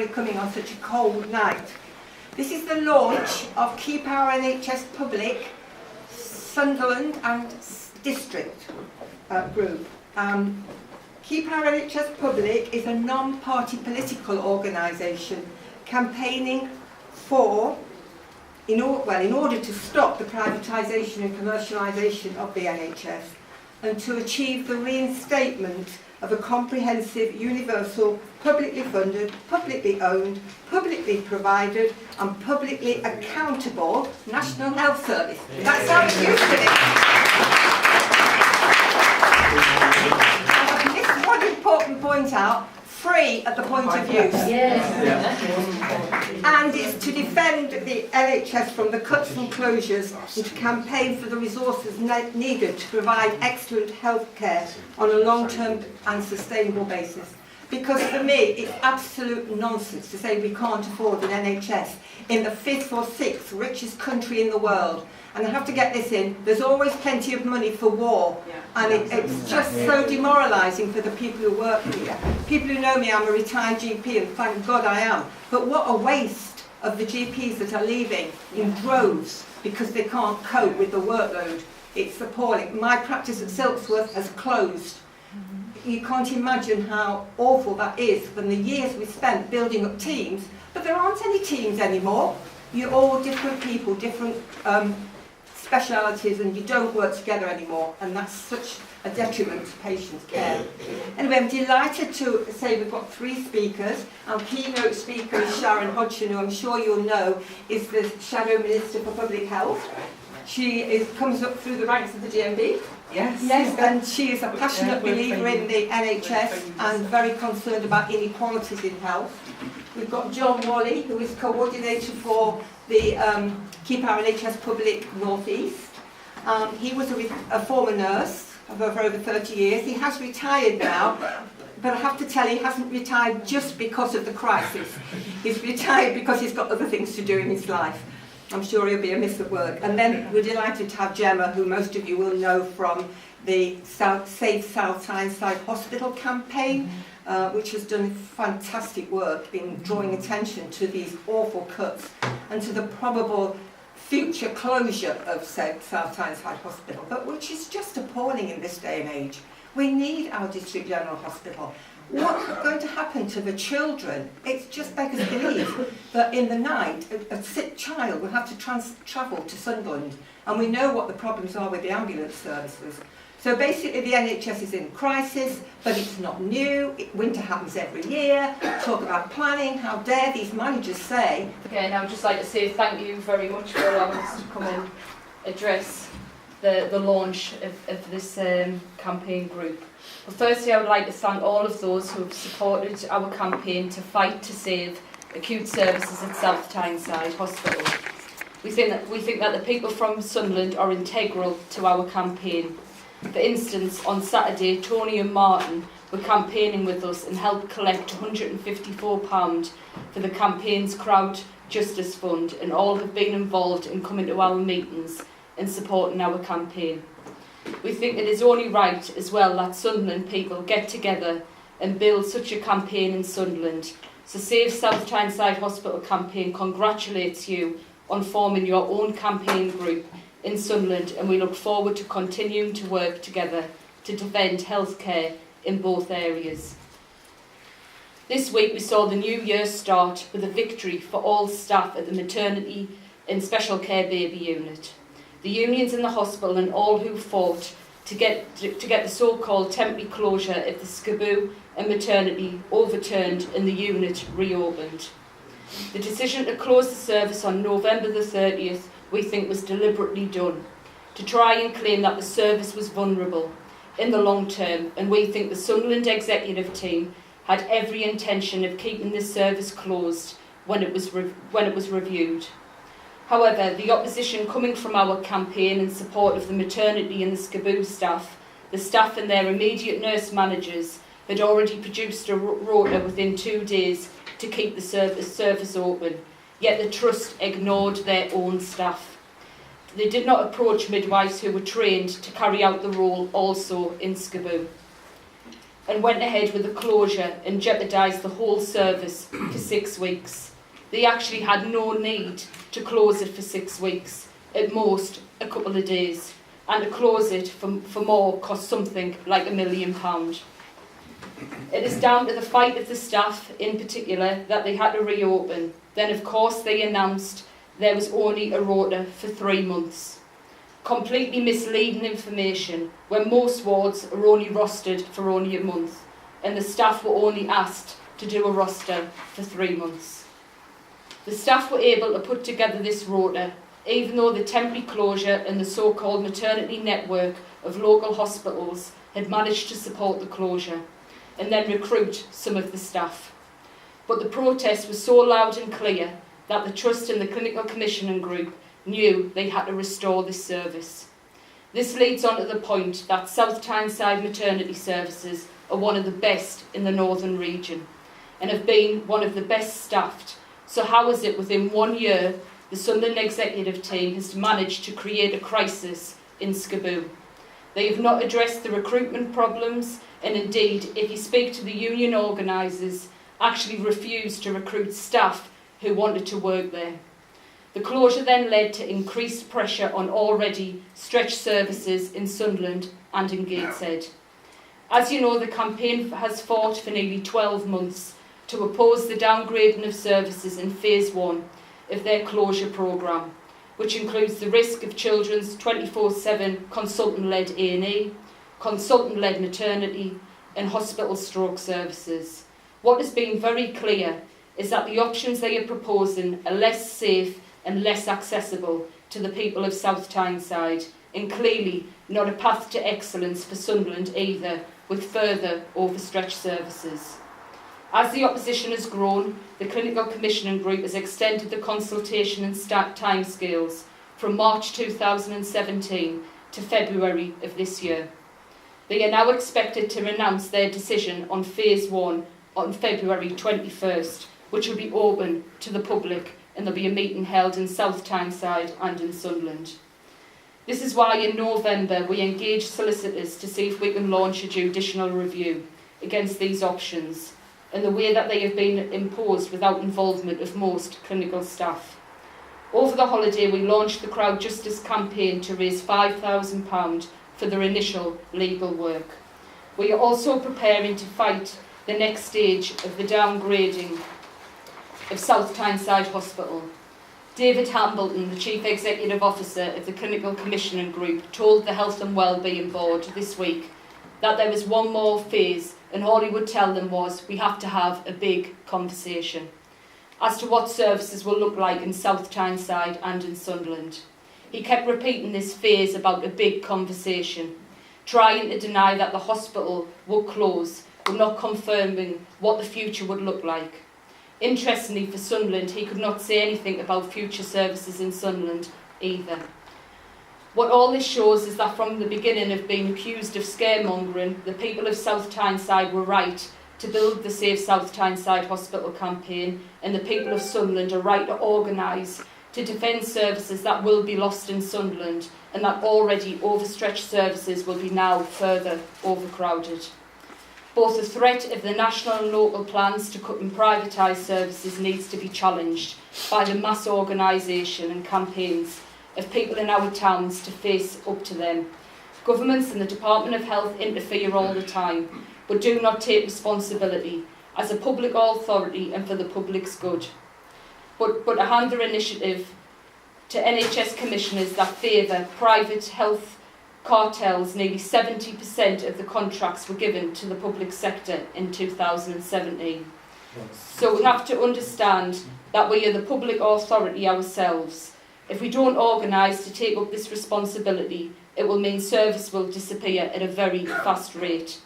coming on such a cold night. This is the launch of Keep Our NHS Public Sunderland and District group. Keep Our NHS Public is a non-party political organisation campaigning in order to stop the privatisation and commercialisation of the NHS and to achieve the reinstatement of a comprehensive, universal, publicly funded, publicly owned, publicly provided and publicly accountable National Health Service. That's how it used to be. And this is one important point out, free at the point of use. Yes. And it's to defend the NHS from the cuts and closures and to campaign for the resources needed to provide excellent health care on a long-term and sustainable basis. Because for me, it's absolute nonsense to say we can't afford an NHS in the 5th or 6th richest country in the world. And I have to get this in, there's always plenty of money for war. And it's just so demoralising for the people who work here. People who know me, I'm a retired GP, and thank God I am. But what a waste of the GPs that are leaving in droves because they can't cope with the workload. It's appalling. My practice at Silksworth has closed. You can't imagine how awful that is from the years we spent building up teams, but there aren't any teams anymore. You're all different people, different specialities, and you don't work together anymore, and that's such a detriment to patients' care. Anyway, I'm delighted to say we've got 3 speakers. Our keynote speaker is Sharon Hodgson, who I'm sure you'll know is the Shadow Minister for Public Health. She comes up through the ranks of the GMB. Yes, and she is a passionate believer in the NHS and very concerned about inequalities in health. We've got John Wortley, who is co-ordinator for the Keep Our NHS Public North East. He was a former nurse for over 30 years. He has retired now, but I have to tell you, he hasn't retired just because of the crisis. He's retired because he's got other things to do in his life. I'm sure he'll be a miss at work. And then we're delighted to have Gemma, who most of you will know from the Safe South Tyneside Hospital Campaign, which has done fantastic work in drawing attention to these awful cuts and to the probable future closure of South Tyneside Hospital, but which is just appalling in this day and age. We need our District General Hospital. What's going to happen to the children? It's just beggars belief that in the night a sick child will have to travel to Sunderland, and we know what the problems are with the ambulance services. So basically the NHS is in crisis, but it's not new. Winter happens every year. Talk about planning. How dare these managers say... Again, I would just like to say thank you very much for allowing us to come and address the launch of this campaign group. But firstly, I would like to thank all of those who have supported our campaign to fight to save acute services at South Tyneside Hospital. We think that the people from Sunderland are integral to our campaign. For instance, on Saturday, Tony and Martin were campaigning with us and helped collect £154 for the campaign's Crowd Justice Fund, and all have been involved in coming to our meetings and supporting our campaign. We think it is only right as well that Sunderland people get together and build such a campaign in Sunderland. So Save South Tyneside Hospital Campaign congratulates you on forming your own campaign group in Sunderland, and we look forward to continuing to work together to defend healthcare in both areas. This week we saw the new year start with a victory for all staff at the maternity and special care baby unit. The unions in the hospital and all who fought to get the so-called temporary closure of the SCABU and maternity overturned and the unit reopened. The decision to close the service on November the 30th we think was deliberately done to try and claim that the service was vulnerable in the long term, and we think the Sunderland executive team had every intention of keeping this service closed when it was reviewed. However, the opposition coming from our campaign in support of the maternity and the SCABU staff, the staff and their immediate nurse managers had already produced a rota within 2 days to keep the service open, yet the trust ignored their own staff. They did not approach midwives who were trained to carry out the role also in SCABU. and went ahead with the closure and jeopardised the whole service for 6 weeks. They actually had no need to close it for 6 weeks, at most a couple of days, and to close it for more cost something like £1 million. It is down to the fight of the staff in particular that they had to reopen. Then of course they announced there was only a rota for 3 months. Completely misleading information when most wards are only rostered for only a month and the staff were only asked to do a roster for 3 months. The staff were able to put together this rota even though the temporary closure and the so-called maternity network of local hospitals had managed to support the closure and then recruit some of the staff. But the protest was so loud and clear that the Trust and the Clinical Commissioning Group knew they had to restore this service. This leads on to the point that South Tyneside maternity services are one of the best in the northern region and have been one of the best staffed. So how is it within 1 year the Sunderland executive team has managed to create a crisis in Skaboo? They have not addressed the recruitment problems, and indeed, if you speak to the union organisers, actually refused to recruit staff who wanted to work there. The closure then led to increased pressure on already stretched services in Sunderland and in Gateshead. As you know, the campaign has fought for nearly 12 months to oppose the downgrading of services in Phase 1 of their closure programme, which includes the risk of children's 24/7 consultant-led A&E, consultant-led maternity and hospital stroke services. What has been very clear is that the options they are proposing are less safe and less accessible to the people of South Tyneside, and clearly not a path to excellence for Sunderland either, with further overstretched services. As the opposition has grown, the Clinical Commissioning Group has extended the consultation and timescales from March 2017 to February of this year. They are now expected to announce their decision on Phase 1 on February 21st, which will be open to the public, and there'll be a meeting held in South Tyneside and in Sunderland. This is why in November we engaged solicitors to see if we can launch a judicial review against these options and the way that they have been imposed without involvement of most clinical staff. Over the holiday we launched the Crowd Justice campaign to raise £5,000 for their initial legal work. We are also preparing to fight the next stage of the downgrading of South Tyneside Hospital. David Hambleton, the Chief Executive Officer of the Clinical Commissioning Group, told the Health and Wellbeing Board this week that there was one more phase and all he would tell them was we have to have a big conversation as to what services will look like in South Tyneside and in Sunderland. He kept repeating this phase about a big conversation, trying to deny that the hospital would close, but not confirming what the future would look like. Interestingly for Sunderland, he could not say anything about future services in Sunderland either. What all this shows is that from the beginning of being accused of scaremongering, the people of South Tyneside were right to build the Safe South Tyneside Hospital campaign, and the people of Sunderland are right to organise to defend services that will be lost in Sunderland, and that already overstretched services will be now further overcrowded. Both the threat of the national and local plans to cut and privatise services needs to be challenged by the mass organisation and campaigns of people in our towns to face up to them. Governments and the Department of Health interfere all the time, but do not take responsibility as a public authority and for the public's good. But to hand their initiative to NHS commissioners that favour private health cartels. Nearly 70% of the contracts were given to the public sector in 2017. So we have to understand that we are the public authority ourselves. If we don't organise to take up this responsibility, it will mean service will disappear at a very fast rate.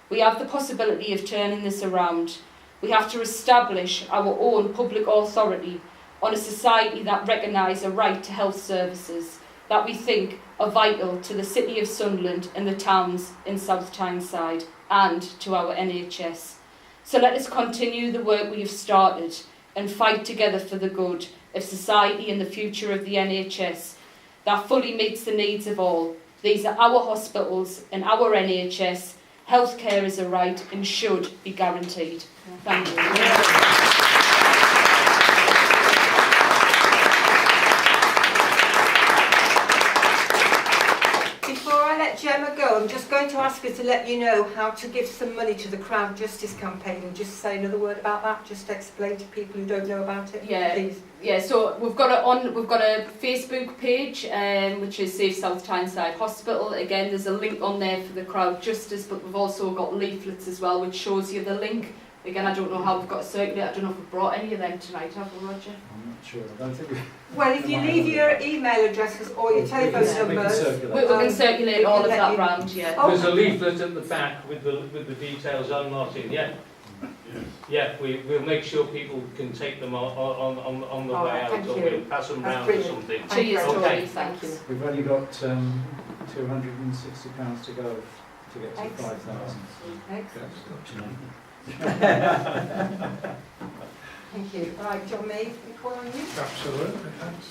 We have the possibility of turning this around. We have to establish our own public authority on a society that recognise a right to health services that we think are vital to the City of Sunderland and the towns in South Tyneside and to our NHS. So let us continue the work we have started and fight together for the good of society and the future of the NHS that fully meets the needs of all. These are our hospitals and our NHS, Healthcare is a right and should be guaranteed. Thank you. Before I let Gemma go, I'm just going to ask her to let you know how to give some money to the Crown Justice Campaign, and just say another word about that, just to explain to people who don't know about it. Yeah. Please. Yeah, so we've got a Facebook page, which is Safe South Tyneside Hospital. Again, there's a link on there for the Crowd Justice, but we've also got leaflets as well, which shows you the link. Again, I don't know how we've got a circulator. I don't know if we've brought any of them tonight, have we, Roger? I'm not sure. I don't think we... Well, if you leave your email addresses or your telephone numbers, We can circulate all of that round, yeah. Oh. There's a leaflet at the back with the details on Martin, yeah? Yeah, we'll make sure people can take them on the way out, thank or you. we'll pass them That's round or brilliant. something. Cheers, Okay. Tony, thanks. We've only got £260 to go to get to Excellent. 5,000. Excellent. Thank you. Right, John May, we call on you. Absolutely, thanks.